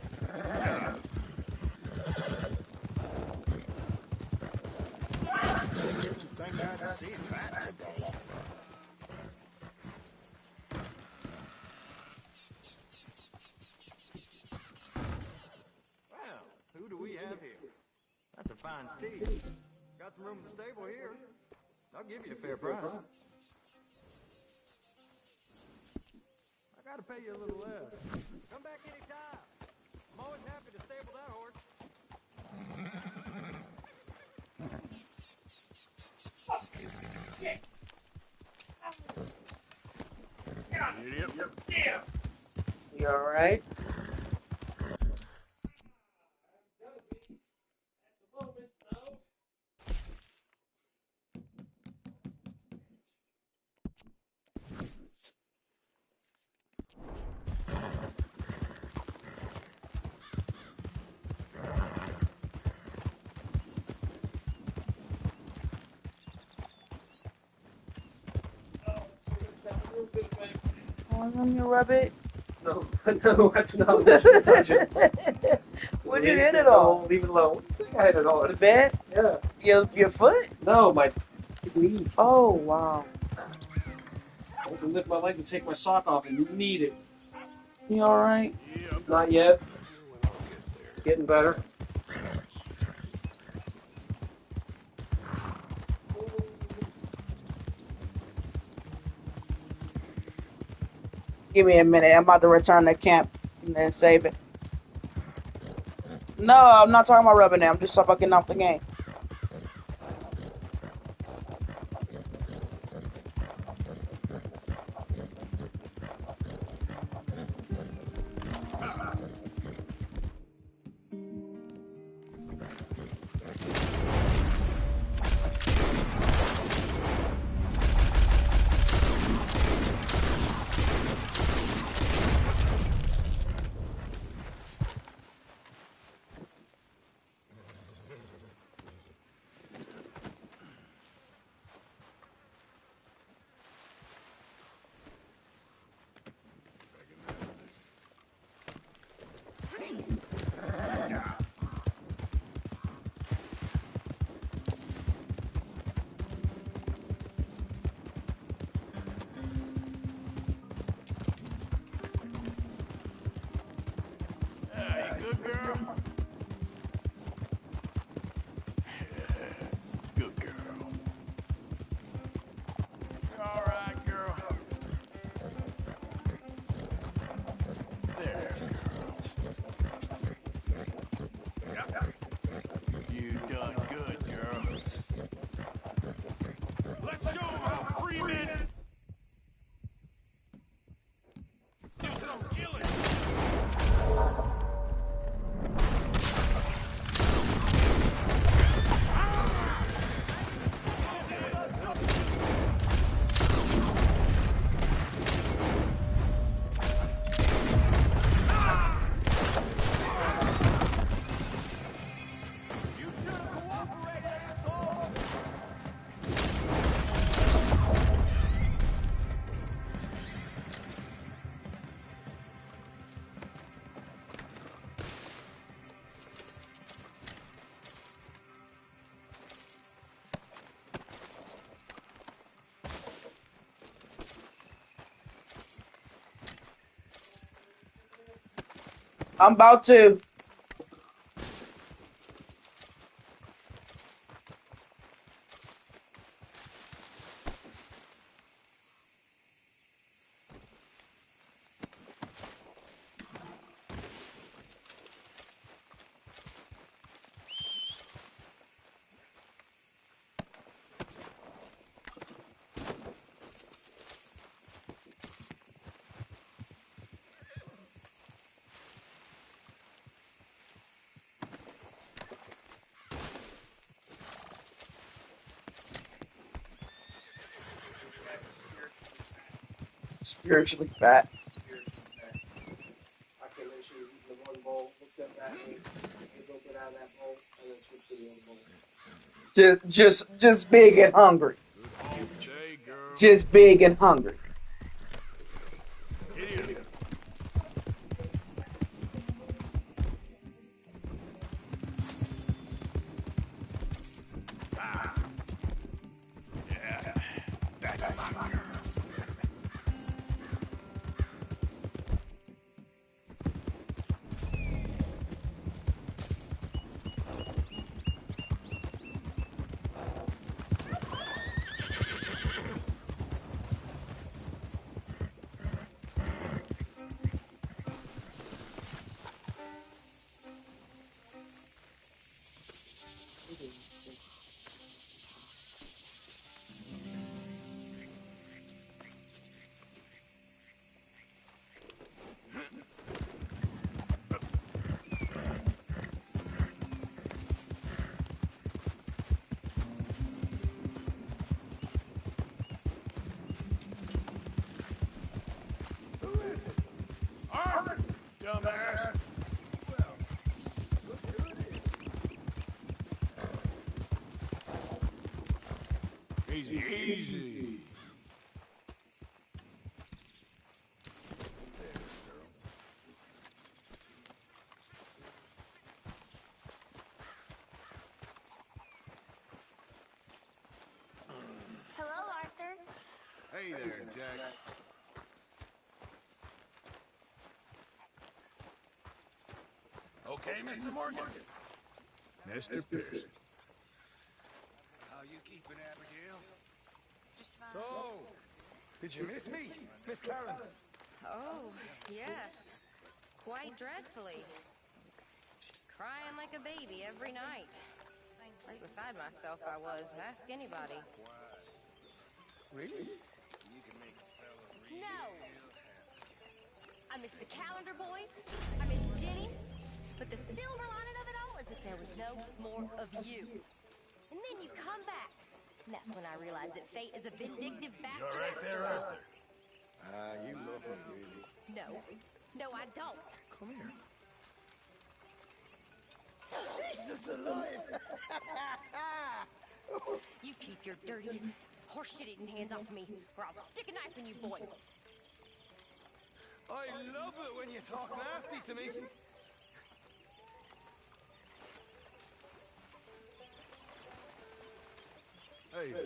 Didn't think I'd see that today. Well, who do we have here? That's a fine steed. Got some room in the stable here. I'll give you a fair price. I gotta pay you a little less. Come back anytime. I'm always happy to stable that horse. Yep. You alright? Want me to rub it? No, no, I do not want you to touch it. Where'd you hit it on? No, leave it alone. I think I hit it The on. bed? Yeah. Your foot? No, my knee. Oh, wow. I want to lift my leg and take my sock off and knead it. You alright? Yep. Not yet. When I'll get there. Getting better. Give me a minute. I'm about to return to camp and then save it. No, I'm not talking about rubbing it. I'm just talking about getting off the game. You good, girl? Good girl. You all right, girl? There, girl. Yep. You done good, girl. Let's show 'em how free men do some killing. You should have cooperated, asshole! I'm about to. Spiritually fat. I can make sure you eat the one bowl, look at that meat, you go get out of that bowl, and then switch to the other bowl. Just big and hungry. Good day, girl. Just big and hungry. Idiot. Yeah, that's my girl. Arthur, dumbass. Easy, easy. Hello, Arthur. Hey there, Jack. Okay, Mr. Morgan. Mr. Pearson. How you keeping, Abigail? Just fine. So, did you miss me, Miss Karen? Oh, yes. Quite dreadfully. I was crying like a baby every night. Right beside myself I was. Ask anybody. Really? No! I miss the calendar boys. I miss Jenny. But the silver lining of it all is that there was no more of you. And then you come back. And that's when I realized that fate is a vindictive bastard. You're right there, Arthur. You love me, really. No. No, I don't. Come here. You keep your dirty, horse-shit-eating hands off me, or I'll stick a knife in you, boy. I love it when you talk nasty to me. Hey there.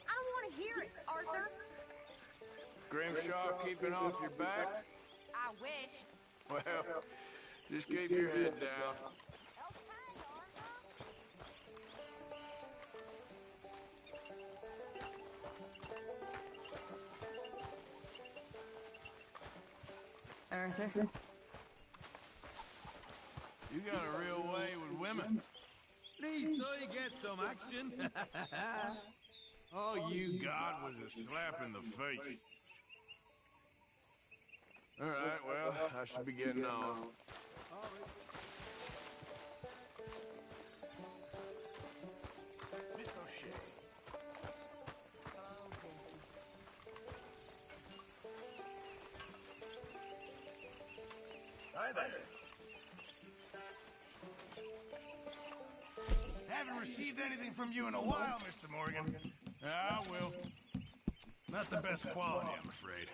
I don't want to hear it, Arthur. Grimshaw keeping off your back? I wish. Well, just keep your head down. Arthur? You got a real way with women. Please, so you get some action. All you got was a slap in the face. All right, well, I should be getting on. Miss O'Shea. Hi there. Haven't received anything from you in a while, Mr. Morgan. Ah, well, Not the best quality, I'm afraid.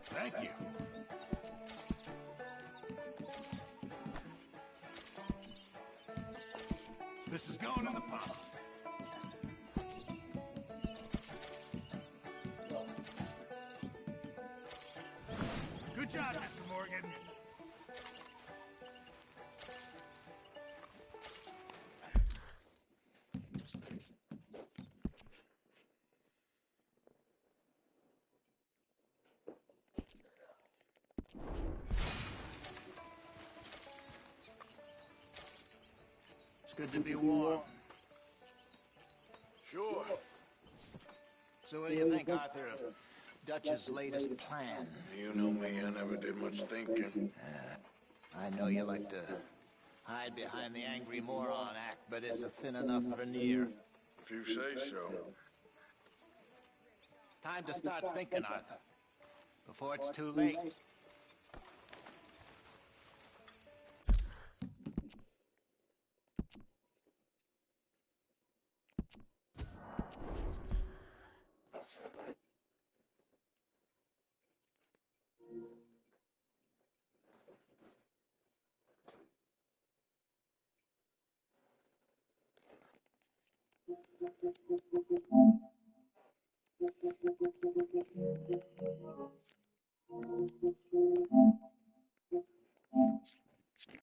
Thank you. This is going in the pot. Good job, Mr. Morgan. It's good to be warm. sure. So what do you think, Arthur, of Dutch's latest plan? You know me, I never did much thinking. I know you like to hide behind the angry moron act, but it's a thin enough veneer. If you say so. Time to start thinking, Arthur, before it's too late.